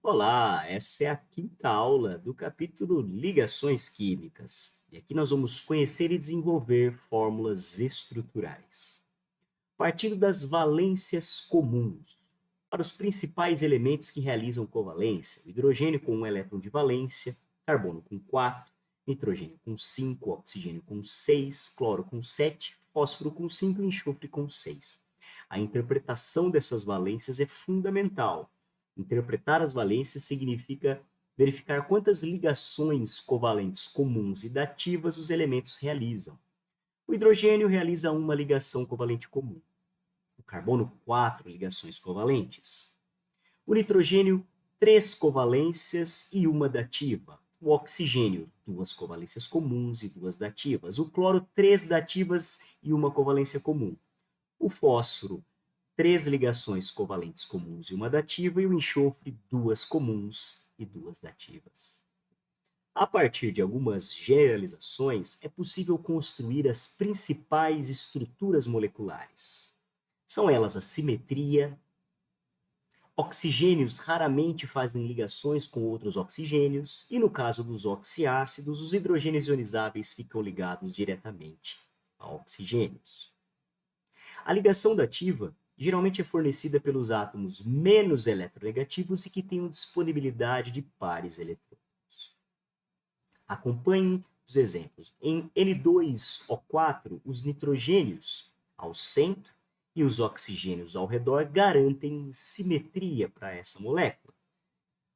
Olá, essa é a quinta aula do capítulo Ligações Químicas. E aqui nós vamos conhecer e desenvolver fórmulas estruturais. Partindo das valências comuns. Para os principais elementos que realizam covalência, o hidrogênio com um elétron de valência, carbono com 4, nitrogênio com 5, oxigênio com 6, cloro com 7, fósforo com 5 e enxofre com 6. A interpretação dessas valências é fundamental. Interpretar as valências significa verificar quantas ligações covalentes comuns e dativas os elementos realizam. O hidrogênio realiza uma ligação covalente comum. O carbono, 4 ligações covalentes. O nitrogênio, 3 covalências e uma dativa. O oxigênio, 2 covalências comuns e 2 dativas. O cloro, 3 dativas e uma covalência comum. O fósforo, 3 ligações covalentes comuns e uma dativa, e o enxofre, 2 comuns e 2 dativas. A partir de algumas generalizações, é possível construir as principais estruturas moleculares. São elas a simetria. Oxigênios raramente fazem ligações com outros oxigênios, e no caso dos oxiácidos, os hidrogênios ionizáveis ficam ligados diretamente a oxigênios. A ligação dativa geralmente é fornecida pelos átomos menos eletronegativos e que tenham disponibilidade de pares eletrônicos. Acompanhe os exemplos. Em N2O4, os nitrogênios ao centro e os oxigênios ao redor garantem simetria para essa molécula.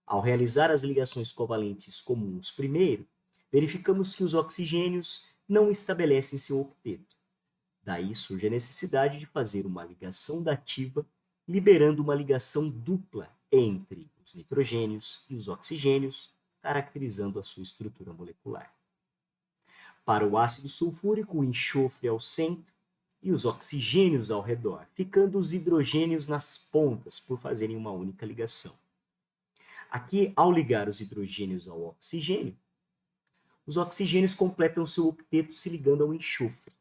Ao realizar as ligações covalentes comuns primeiro, verificamos que os oxigênios não estabelecem seu octeto. Daí surge a necessidade de fazer uma ligação dativa, liberando uma ligação dupla entre os nitrogênios e os oxigênios, caracterizando a sua estrutura molecular. Para o ácido sulfúrico, o enxofre ao centro e os oxigênios ao redor, ficando os hidrogênios nas pontas por fazerem uma única ligação. Aqui, ao ligar os hidrogênios ao oxigênio, os oxigênios completam seu octeto se ligando ao enxofre.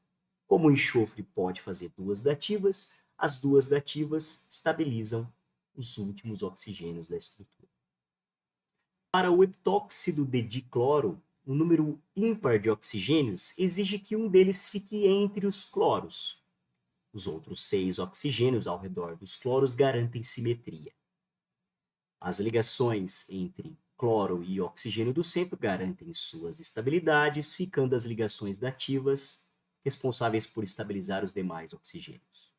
Como o enxofre pode fazer duas dativas, as duas dativas estabilizam os últimos oxigênios da estrutura. Para o heptóxido de dicloro, o número ímpar de oxigênios exige que um deles fique entre os cloros. Os outros 6 oxigênios ao redor dos cloros garantem simetria. As ligações entre cloro e oxigênio do centro garantem suas estabilidades, ficando as ligações dativas responsáveis por estabilizar os demais oxigênios.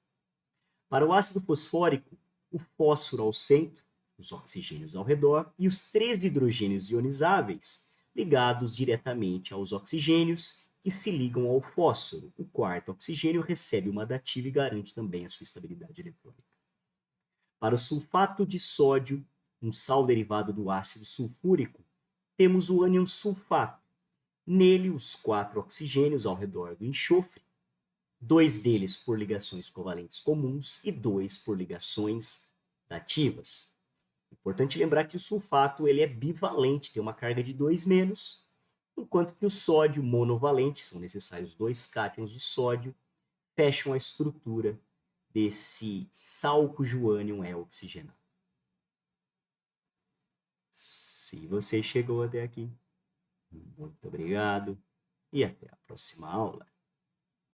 Para o ácido fosfórico, o fósforo ao centro, os oxigênios ao redor e os 3 hidrogênios ionizáveis ligados diretamente aos oxigênios que se ligam ao fósforo. O quarto oxigênio recebe uma dativa e garante também a sua estabilidade eletrônica. Para o sulfato de sódio, um sal derivado do ácido sulfúrico, temos o ânion sulfato. Nele, os 4 oxigênios ao redor do enxofre, 2 deles por ligações covalentes comuns e 2 por ligações dativas. Importante lembrar que o sulfato ele é bivalente, tem uma carga de 2-, enquanto que o sódio monovalente, são necessários 2 cátions de sódio, fecham a estrutura desse sal cujo ânion é oxigenado. Se você chegou até aqui, muito obrigado e até a próxima aula.